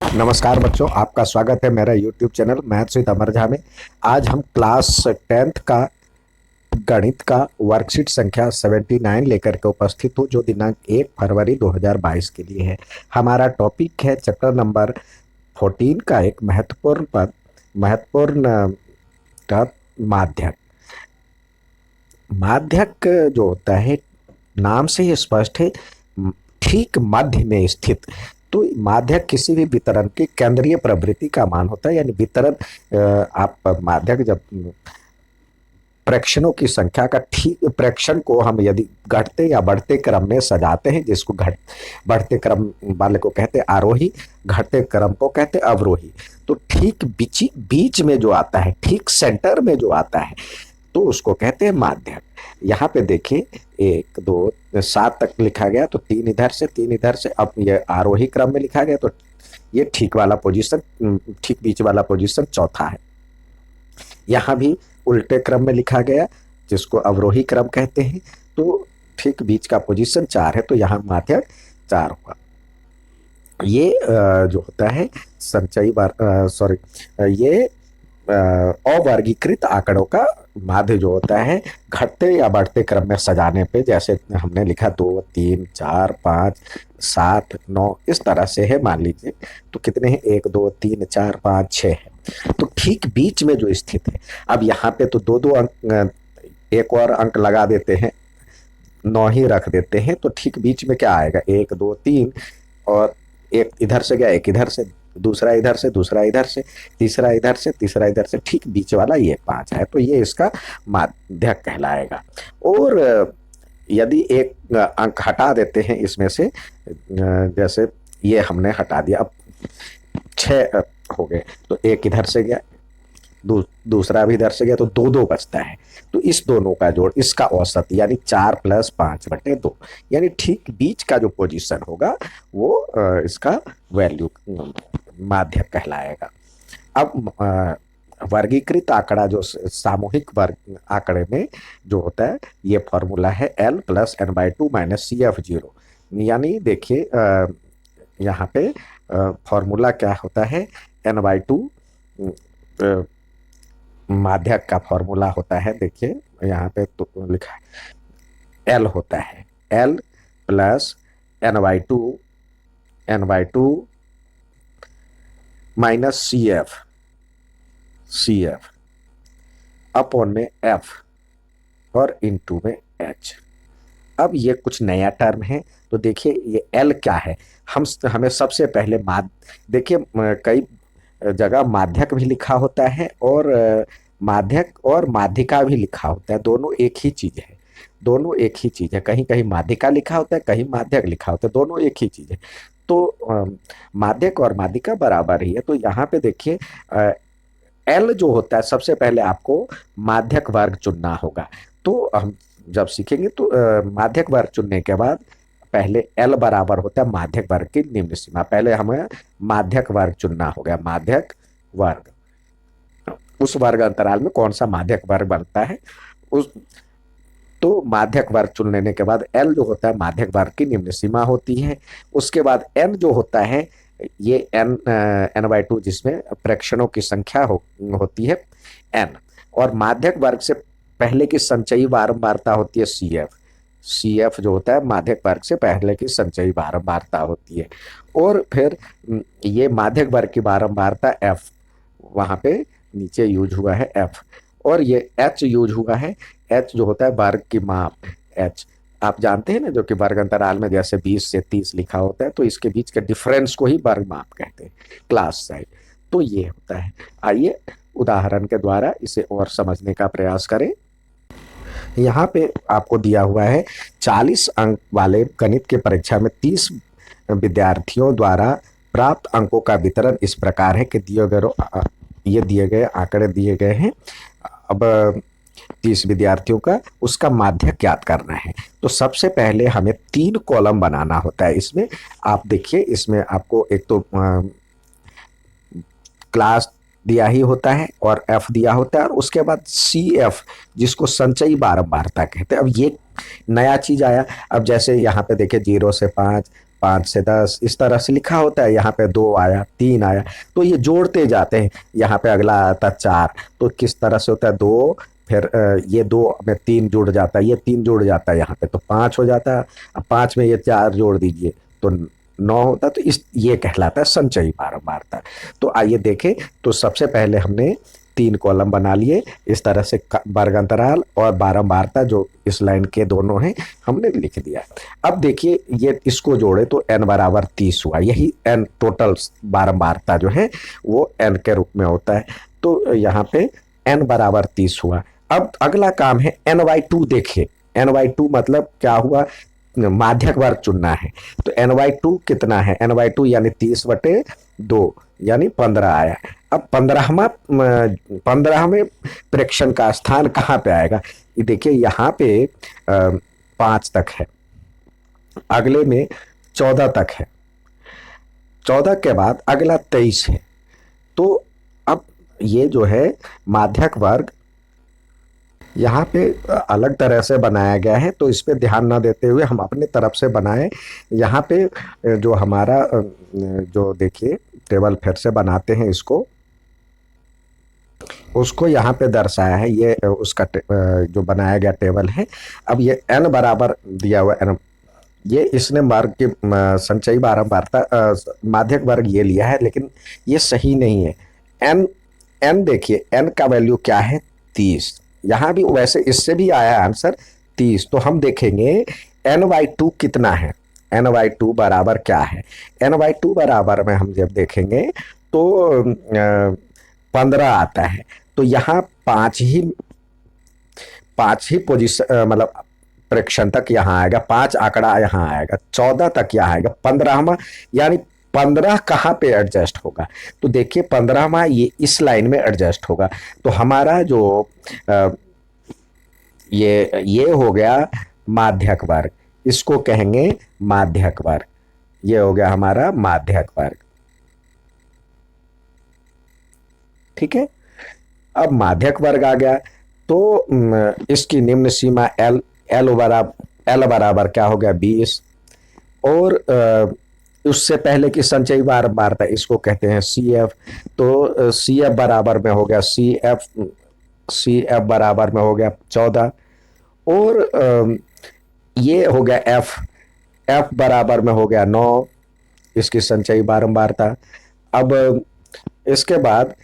नमस्कार बच्चों, आपका स्वागत है मेरा YouTube चैनल मैथ्स विद अमर झा में। आज हम क्लास 10th का गणित का वर्कशीट संख्या 79 लेकर के उपस्थित हूँ, जो दिनांक 1 फरवरी 2022 के लिए है। हमारा टॉपिक है चैप्टर नंबर 14 का एक महत्वपूर्ण तत्व, माध्यक। माध्यक जो होता है, नाम से ही स्पष्ट है, ठीक मध्य में स्थित। तो माध्यक किसी भी वितरण की केंद्रीय प्रवृत्ति का मान होता है, यानी वितरण आप माध्यक जब प्रेक्षणों की संख्या का ठीक प्रेक्षण को हम यदि घटते या बढ़ते क्रम में सजाते हैं, जिसको बढ़ते क्रम वाले को कहते हैं आरोही, घटते क्रम को कहते हैं अवरोही। तो ठीक बीच में जो आता है, ठीक सेंटर में जो आता है, तो उसको कहते हैं माध्यक। यहाँ पे देखिए 1 2 7 तक लिखा गया, तो 3 इधर से 3 इधर से। अब ये आरोही क्रम में लिखा गया, तो ये ठीक वाला पोजीशन, ठीक बीच वाला पोजीशन चौथा है। यहाँ भी उल्टे क्रम में लिखा गया, जिसको अवरोही क्रम कहते हैं, तो ठीक बीच का पोजीशन 4 है, तो यहाँ माध्यक 4 हुआ। ये जो होता है संचयी ये अवर्गीकृत आंकड़ों का माध्य जो होता है, घटते या बढ़ते क्रम में सजाने पे, जैसे हमने लिखा 2 3 4 5 7 9 इस तरह से है। मान लीजिए तो कितने हैं, 1 2 3 4 5 6 है, तो ठीक बीच में जो स्थित है। अब यहाँ पे तो दो दो अंक, एक और अंक लगा देते हैं, 9 ही रख देते हैं, तो ठीक बीच में क्या आएगा, 1 2 3, और एक इधर से गया, एक इधर से, दूसरा इधर से, दूसरा इधर से, तीसरा इधर से, तीसरा इधर से, ठीक बीच वाला ये 5 है, तो ये इसका माध्यक कहलाएगा। और यदि एक अंक हटा देते हैं इसमें से, जैसे ये हमने हटा दिया, अब 6 हो गए, तो एक इधर से गया, दूसरा भी इधर से गया, तो 2 2 बचता है। तो इस दोनों का जोड़, इसका औसत, यानी 4 + 5/2, यानी ठीक बीच का जो पोजीशन होगा वो इसका वैल्यू माध्यक कहलाएगा। अब वर्गीकृत आंकड़ा, जो सामूहिक वर्ग आंकड़े में जो होता है, ये फॉर्मूला है L + n/2 - CF0। यानी देखिए यहाँ पे फॉर्मूला क्या होता है, n/2 माध्यक का फॉर्मूला होता है। देखिए यहाँ पे तो लिखा है L होता है, L + n/2 - CF अपॉन में F और इनटू में H। अब ये कुछ नया टर्म है, तो देखिए ये L क्या है। हमें सबसे पहले देखिए कई जगह माध्यक भी लिखा होता है, और माध्यक और माध्यिका भी लिखा होता है, दोनों एक ही चीज है, दोनों एक ही चीज है। कहीं कहीं माध्यिका लिखा होता है, कहीं माध्यक लिखा होता है, दोनों एक ही चीज है। तो माध्यक और माध्यिका बराबर ही है। तो यहाँ पे देखिए L जो होता है, सबसे पहले आपको माध्यक वर्ग चुनना होगा। तो हम जब सीखेंगे तो माध्यक वर्ग चुनने के बाद पहले L बराबर होता है माध्यक वर्ग की निम्न सीमा। पहले हमें माध्यक वर्ग चुनना होगा, माध्यक वर्ग, उस वर्ग अंतराल में कौन सा माध्यक वर्ग बनता है उस। तो माध्यक वर्ग चुन लेने के बाद L जो होता है माध्यक वर्ग की निम्न सीमा होती है। उसके बाद n जो होता है, ये n/2, जिसमें प्रेक्षणों की संख्या होती है n, और माध्यक वर्ग से पहले की संचयी बारंबारता होती है CF जो होता है माध्यक वर्ग से पहले की संचयी बारंबारता होती है। और फिर ये माध्यक वर्ग की बारंबारता F, वहां पे नीचे यूज हुआ है F, और ये H यूज हुआ है। H जो होता है वर्ग की माप, H आप जानते हैं ना, जो कि वर्ग अंतराल में जैसे 20 से 30 लिखा होता है, तो इसके बीच के डिफरेंस को ही वर्ग माप कहते हैं, क्लास साइज। तो ये होता है। आइए उदाहरण के द्वारा इसे और समझने का प्रयास करें। यहाँ पे आपको दिया हुआ है 40 अंक वाले गणित के परीक्षा में 30 विद्यार्थियों द्वारा प्राप्त अंकों का वितरण इस प्रकार है कि दिए गए आंकड़े दिए गए हैं। अब 30 विद्यार्थियों का, उसका माध्यक ज्ञात करना है। तो सबसे पहले हमें 3 कॉलम बनाना होता है। इसमें आप देखिए, इसमें आपको एक तो क्लास दिया ही होता है और F दिया होता है, और उसके बाद CF, जिसको संचयी बारंबारता कहते हैं। अब ये नया चीज आया। अब जैसे यहाँ पे देखिए 0 से 5, 5 से 10 इस तरह से लिखा होता है। यहाँ पे 2 आया, 3 आया, तो ये जोड़ते जाते हैं। यहाँ पे अगला आता है 4, तो किस तरह से होता है 2, फिर ये 2 में 3 जुड़ जाता है, ये 3 जुड़ जाता है यहाँ पे, तो 5 हो जाता है। अब 5 में ये 4 जोड़ दीजिए तो 9 होता है। तो इस ये कहलाता है संचयी बारंबारता। तो आइए देखें। तो सबसे पहले हमने 3 कॉलम बना लिए इस तरह से, वर्ग अंतराल और बारंबारता जो इस लाइन के दोनों हैं हमने लिख दिया। अब देखिए ये इसको जोड़े तो n बराबर 30 हुआ। यही n टोटल बारंबारता जो है वो n के रूप में होता है। तो यहाँ पे n बराबर 30 हुआ। अब अगला काम है n/2। देखिए n/2 मतलब क्या हुआ, माध्यक वर्ग चुनना है। तो n/2 कितना है, n/2 यानी 30/2 यानी 15 आया। अब 15वें प्रेक्षण का स्थान कहाँ पे आएगा, ये देखिए यहाँ पे 5 तक है, अगले में 14 तक है, 14 के बाद अगला 23 है। तो अब ये जो है माध्यक वर्ग यहाँ पे अलग तरह से बनाया गया है, तो इस पे ध्यान ना देते हुए हम अपने तरफ से बनाए। यहाँ पे जो हमारा जो देखिए टेबल फिर से बनाते हैं इसको, उसको यहाँ पे दर्शाया है। ये उसका जो बनाया गया टेबल है। अब ये n बराबर दिया हुआ n, ये इसने वर्ग की संचयी बारंबारता माध्यक वर्ग ये लिया है, लेकिन ये सही नहीं है। n देखिए n का वैल्यू क्या है 30। यहाँ भी वैसे इससे भी आया आंसर 30। तो हम देखेंगे n/2 कितना है। n/2 बराबर क्या है, n/2 बराबर में हम जब देखेंगे तो 15 आता है। तो यहाँ 5 ही पोजीशन मतलब प्रेक्षण तक यहाँ आएगा, 5 आंकड़ा यहाँ आएगा, 14 तक यहाँ आएगा, 15वां यानी 15 कहाँ पे एडजस्ट होगा। तो देखिए 15वां ये इस लाइन में एडजस्ट होगा। तो हमारा जो ये हो गया माध्यक वर्ग, इसको कहेंगे माध्यक वर्ग। ये हो गया हमारा माध्यक वर्ग। ठीक है। अब माध्यक वर्ग आ गया तो इसकी निम्न सीमा एल बराबर क्या हो गया 20। और उससे पहले की संचयी बारंबारता इसको कहते हैं CF। तो CF बराबर में हो गया CF बराबर में हो गया 14। और ये हो गया F बराबर में हो गया 9, इसकी संचयी बारंबारता। अब इसके बाद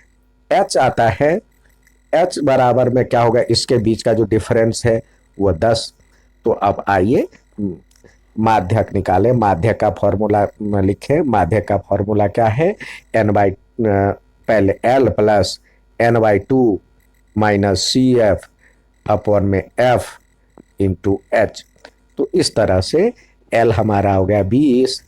H आता है। H बराबर में क्या होगा, इसके बीच का जो डिफरेंस है वो 10। तो अब आइए माध्यक निकाले। माध्यक का फॉर्मूला लिखे। माध्यक का फॉर्मूला क्या है, पहले L plus n/2 minus CF upon में F इंटू H। तो इस तरह से L हमारा हो गया 20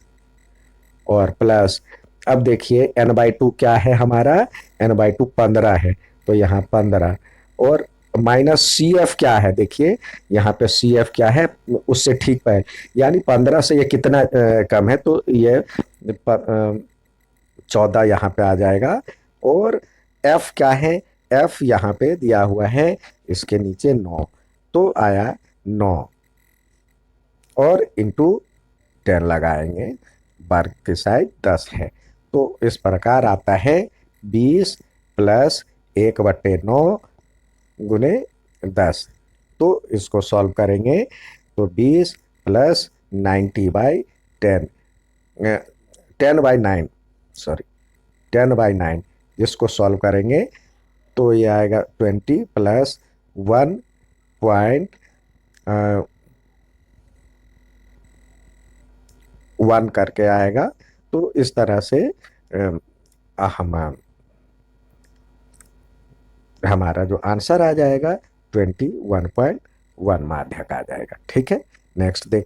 और प्लस, अब देखिए n/2 क्या है हमारा, n/2 15 है, तो यहाँ 15 और माइनस CF क्या है, देखिए यहाँ पे CF क्या है उससे ठीक है, यानी 15 से ये कितना कम है, तो ये 14 यहाँ पे आ जाएगा। और F क्या है, F यहाँ पे दिया हुआ है इसके नीचे 9, तो आया 9 और इंटू 10 लगाएंगे, वर्ग की साइड 10 है। तो इस प्रकार आता है 20 प्लस 1/9 गुने 10। तो इसको सॉल्व करेंगे तो 20 प्लस 90/10 10/9 सॉरी 10/9, इसको सॉल्व करेंगे तो ये आएगा 20 प्लस 1 करके आएगा। तो इस तरह से हमारा जो आंसर आ जाएगा 21.1 माध्यक आ जाएगा। ठीक है, नेक्स्ट देख।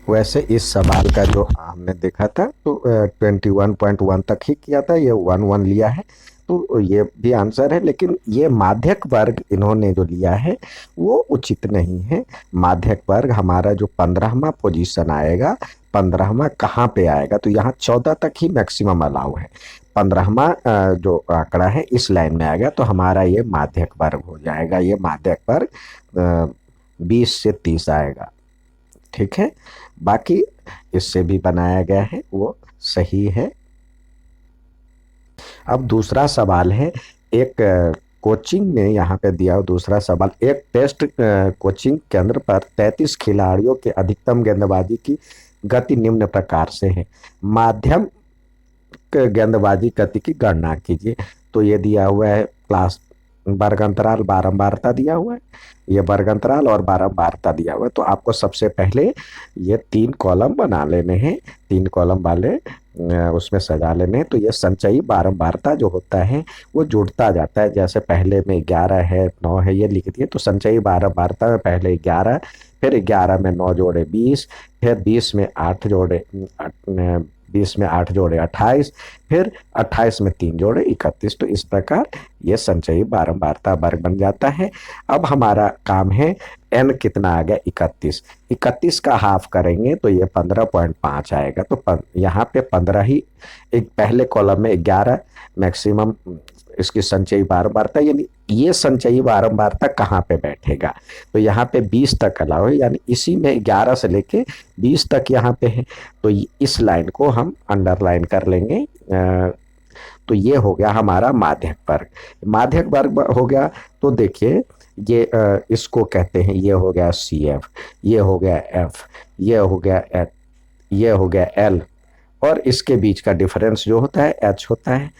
वैसे इस सवाल का जो हमने देखा था तो 21.1 तक ही किया था, ये 1 लिया है, तो ये भी आंसर है। लेकिन ये माध्यक वर्ग इन्होंने जो लिया है वो उचित नहीं है। माध्यक वर्ग हमारा जो 15वां पोजीशन आएगा, 15वां कहाँ पे आएगा, तो यहाँ 14 तक ही मैक्सिमम अलाउ है। 15वां जो आंकड़ा है इस लाइन में आएगा, तो हमारा ये माध्यक वर्ग हो जाएगा। ये माध्यक वर्ग 20 से 30 आएगा। ठीक है। बाकी इससे भी बनाया गया है वो सही है। अब दूसरा सवाल है, एक कोचिंग में यहाँ पे दिया हुआ दूसरा सवाल, एक टेस्ट कोचिंग केंद्र पर 33 खिलाड़ियों के अधिकतम गेंदबाजी की गति निम्न प्रकार से है, माध्यम गेंदबाजी गति की गणना कीजिए। तो ये दिया हुआ है क्लास, वर्ग अंतराल, बारंबारता दिया हुआ है, ये वर्ग अंतराल और बारंबारता दिया हुआ है। तो आपको सबसे पहले ये 3 कॉलम बना लेने हैं, 3 कॉलम वाले उसमें सजा लेने हैं। तो ये संचयी बारंबारता जो होता है वो जुड़ता जाता है, जैसे पहले में 11 है 9 है ये लिख दिए, तो संचयी बारंबारता में पहले 11, फिर 11 में 9 जोड़े 20, फिर 20 में 8 जोड़े 20 में 8 जोड़े 28, फिर 28 में 3 जोड़े 31। तो इस प्रकार ये संचयी बारंबारता वर्ग बन जाता है। अब हमारा काम है एन कितना आ गया 31, 31 का हाफ करेंगे तो ये 15.5 आएगा। तो यहाँ पे 15 ही, एक पहले कॉलम में 11 मैक्सिमम इसकी संचयी बारंबारता, यानी ये संचयी बारंबारता कहाँ पे बैठेगा, तो यहाँ पे 20 तक अलाउ है, यानी इसी में 11 से लेके 20 तक यहाँ पे है। तो इस लाइन को हम अंडरलाइन कर लेंगे। तो ये हो गया हमारा माध्यक वर्ग। माध्यक वर्ग हो गया तो देखिए ये इसको कहते हैं, ये हो गया सी एफ, ये हो गया एफ, ये हो गया एच, ये हो गया एल, और इसके बीच का डिफरेंस जो होता है एच होता है।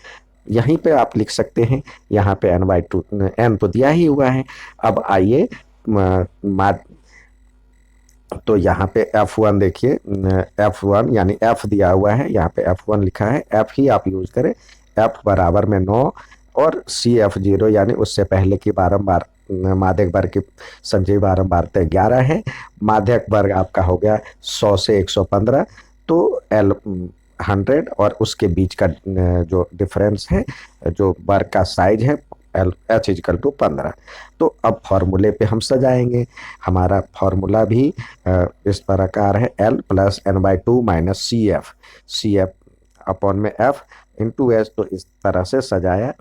यहीं पे आप लिख सकते हैं, यहाँ पे n/2 n तो दिया ही हुआ है। अब आइए तो यहाँ पे F1 देखिए, F1 यानी F दिया हुआ है, यहाँ पे F1 लिखा है, F ही आप यूज करें। F बराबर में 9 और CF0 यानी उससे पहले की बारंबार माध्यक वर्ग की संचयी बारंबारता 11 है। माध्यक वर्ग आपका हो गया 100 से 115, तो L 100 और उसके बीच का जो डिफरेंस है, जो वर्ग का साइज है H इजकल टू 15। तो अब फॉर्मूले पे हम सजाएंगे। हमारा फॉर्मूला भी इस प्रकार है, L plus n/2 minus C F upon में F इंटू एच। तो इस तरह से सजाया,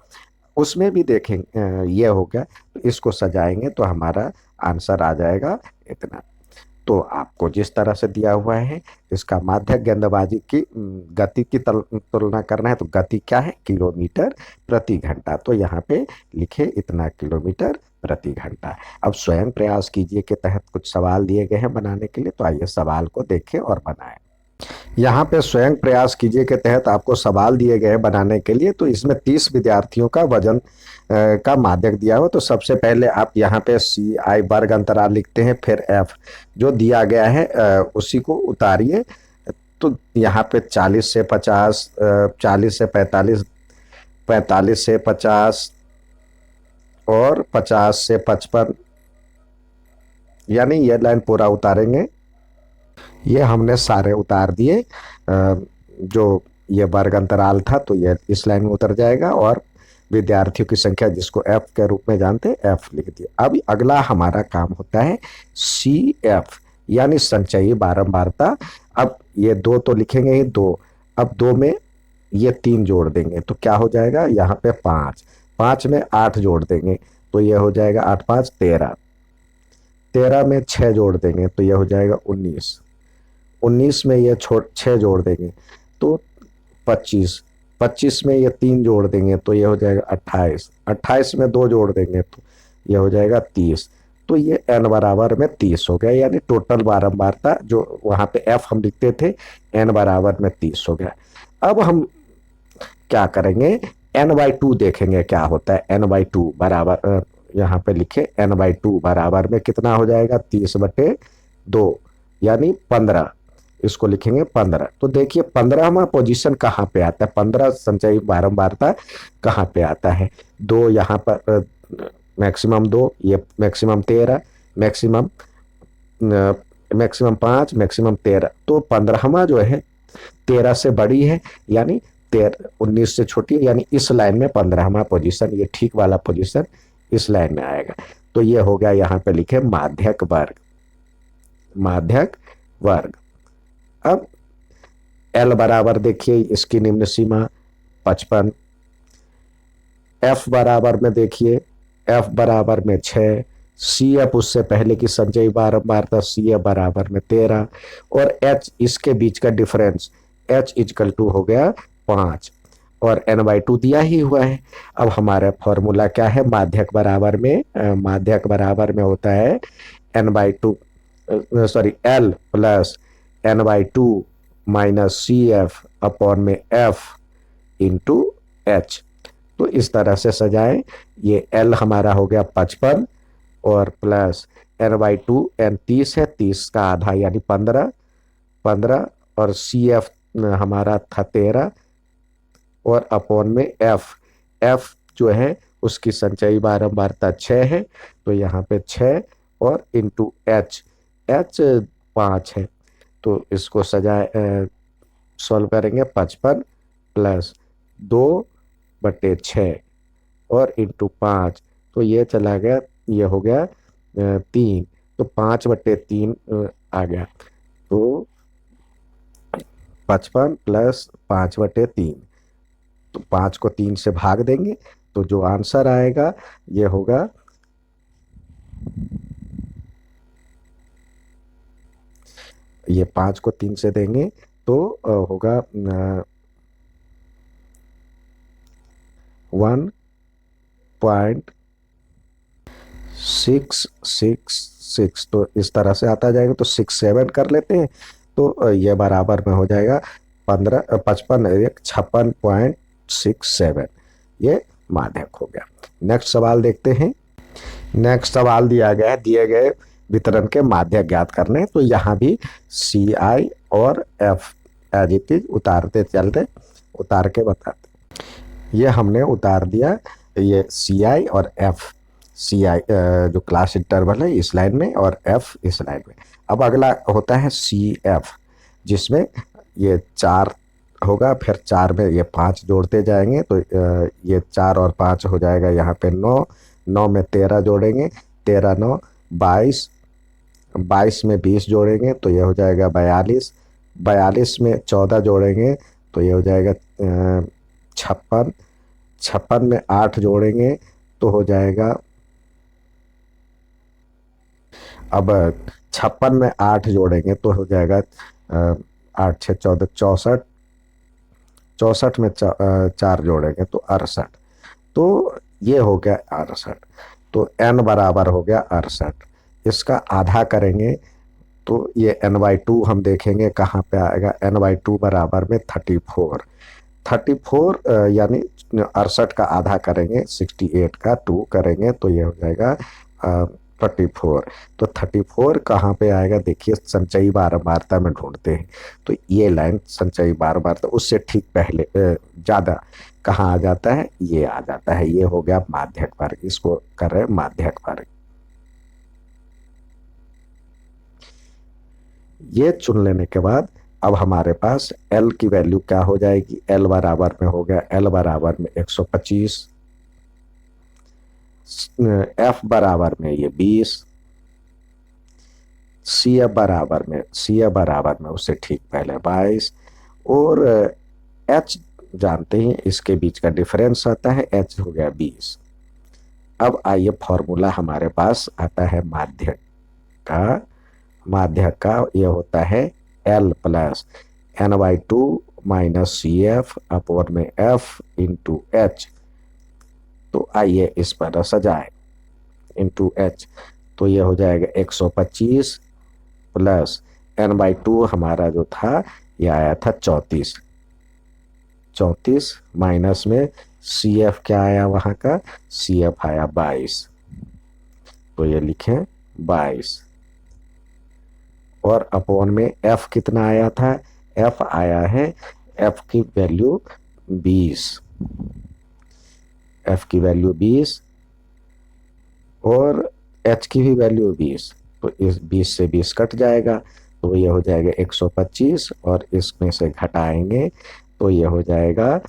उसमें भी देखेंगे ये हो गया, तो इसको सजाएंगे तो हमारा आंसर आ जाएगा इतना। तो आपको जिस तरह से दिया हुआ है इसका माध्यक गेंदबाजी की गति की तुलना करना है, तो गति क्या है, किलोमीटर प्रति घंटा। तो यहाँ पे लिखे इतना किलोमीटर प्रति घंटा। अब स्वयं प्रयास कीजिए के तहत कुछ सवाल दिए गए हैं बनाने के लिए, तो आइए सवाल को देखें और बनाएं। यहाँ पे स्वयं प्रयास कीजिए के तहत आपको सवाल दिए गए बनाने के लिए। तो इसमें 30 विद्यार्थियों का वजन का माध्यक दिया हुआ। तो सबसे पहले आप यहाँ पे CI वर्ग अंतराल लिखते हैं, फिर F जो दिया गया है उसी को उतारिए। तो यहाँ पे 40 से 50, 40 से 45, 45 से 50 और 50 से 55, यानी ये लाइन पूरा उतारेंगे। ये हमने सारे उतार दिए, जो ये वर्ग अंतराल था तो ये इस लाइन में उतर जाएगा, और विद्यार्थियों की संख्या जिसको F के रूप में जानते हैं F लिख दिया। अब अगला हमारा काम होता है CF यानी संचयी बारंबारता। अब ये 2 तो लिखेंगे ही 2, अब 2 में ये 3 जोड़ देंगे तो क्या हो जाएगा, यहाँ पे 5, 5 में 8 जोड़ देंगे तो ये हो जाएगा 8 5 13, 13 में 6 जोड़ देंगे तो ये हो जाएगा 19, 19 में ये 6 जोड़ देंगे तो 25, 25 में ये 3 जोड़ देंगे तो ये हो जाएगा 28, 28 में 2 जोड़ देंगे तो ये हो जाएगा 30। तो ये n बराबर में 30 हो गया, यानी टोटल बारंबारता जो वहाँ पे F हम लिखते थे n बराबर में 30 हो गया। अब हम क्या करेंगे, n/2 देखेंगे क्या होता है। n/2 बराबर यहाँ पे लिखे n/2 बराबर में कितना हो जाएगा, 30/2 यानी 15, इसको लिखेंगे 15। तो देखिए 15वां पोजीशन कहाँ पे आता है, 15 संचयी बारंबारता कहाँ पे आता है, 2 यहाँ पर मैक्सिमम 2, ये मैक्सिमम 13, मैक्सिमम 5, मैक्सिमम 13। तो 15वां जो है 13 से बड़ी है, यानी 19 से छोटी है, यानी इस लाइन में 15वां पोजीशन, ये ठीक वाला पोजीशन इस लाइन में आएगा। तो ये हो गया, यहाँ पे लिखे माध्यक वर्ग, माध्यक वर्ग। अब L बराबर देखिए इसकी निम्न सीमा 55, F बराबर में देखिए F बराबर में 6, सी एफ उससे पहले की संचयी बारंबारता सी एफ बराबर में 13 और एच इसके बीच का डिफरेंस एच इजकल टू हो गया 5 और एन बाई टू दिया ही हुआ है। अब हमारा फॉर्मूला क्या है, माध्यक बराबर में होता है N by two, sorry L plus N by two minus C F upon में एफ इंटू एच। तो इस तरह से सजाएं, ये एल हमारा हो गया 55 और plus N by two, N 30 है, 30 का आधा यानी 15 और सी एफ हमारा था 13 और अपॉन में एफ, एफ जो है उसकी संचयी बारंबारता 6 है तो यहाँ पे 6 और इंटू एच, एच 5 है तो इसको सजाए सॉल्व करेंगे 55 प्लस 2/6 और इंटू 5 तो ये चला गया, ये हो गया 3 तो 5/3 आ गया तो 55 प्लस 5/3 तो 5 को 3 से भाग देंगे तो जो आंसर आएगा ये होगा ये 5 को 3 से देंगे तो होगा 1.666 तो इस तरह से आता जाएगा तो 67 कर लेते हैं तो ये बराबर में हो जाएगा 56.67 ये माध्यक हो गया। नेक्स्ट सवाल देखते हैं। नेक्स्ट सवाल दिया गया है, दिए गए वितरण के माध्यक ज्ञात करने, तो यहाँ भी सी आई और एफ एज इट इज उतारते चलते, उतार के बताते। ये हमने उतार दिया, ये सी आई और एफ, सी आई जो क्लास इंटरवल है इस लाइन में और एफ इस लाइन में। अब अगला होता है सी एफ जिसमें ये 4 होगा, फिर 4 में ये 5 जोड़ते जाएंगे तो ये 4 और 5 हो जाएगा यहाँ पे 9, 9 में 13 जोड़ेंगे, 13 9 22, 22 में 20 जोड़ेंगे तो ये हो जाएगा 42, 42 में 14 जोड़ेंगे तो ये हो जाएगा 56, 56 में 8 जोड़ेंगे तो हो जाएगा, अब 56 में 8 जोड़ेंगे तो हो जाएगा 8 6 14 64, 64 में 4 जोड़ेंगे तो 68, तो ये हो गया 68, तो n बराबर हो गया 68। इसका आधा करेंगे तो ये n/2 हम देखेंगे कहाँ पे आएगा, n/2 बराबर में 34, 34 यानी 68 का आधा करेंगे, 68 का 2 करेंगे तो ये हो जाएगा 34। तो 34 कहाँ पे आएगा, देखिए संचयी बारंबारता में ढूंढते हैं तो ये लाइन संचयी बारंबारता उससे ठीक पहले ज़्यादा कहाँ आ जाता है, ये आ जाता है, ये हो गया माध्यक वर्ग, इसको कर रहे हैं माध्यक वर्ग। ये चुन लेने के बाद अब हमारे पास L की वैल्यू क्या हो जाएगी, L बराबर में हो गया, L बराबर में 125, F बराबर में ये 20, CF बराबर में उससे ठीक पहले 22 और H जानते हैं इसके बीच का डिफरेंस आता है, H हो गया 20। अब आइए फॉर्मूला हमारे पास आता है माध्यक का ये होता है L plus n/2 minus C F upon में F इंटू एच। तो आइए इस पर सजाए इंटू एच तो ये हो जाएगा 125 प्लस n/2 हमारा जो था ये आया था 34, 34 माइनस में सी एफ क्या आया वहाँ का, सी एफ आया 22 तो ये लिखें 22 और अपॉन में एफ कितना आया था, एफ आया है, एफ की वैल्यू 20, एफ की वैल्यू 20 और एच की भी वैल्यू 20 तो इस 20 से 20 कट जाएगा तो ये हो जाएगा 125 और इसमें से घटाएंगे तो ये हो जाएगा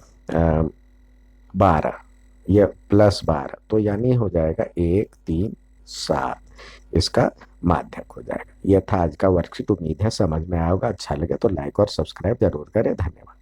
12, ये प्लस 12 तो यानी हो जाएगा 1 3 7, इसका माध्यक हो जाएगा। यह था आज का वर्कशीट, उम्मीद है समझ में आएगा, अच्छा लगे तो लाइक और सब्सक्राइब जरूर करें। धन्यवाद।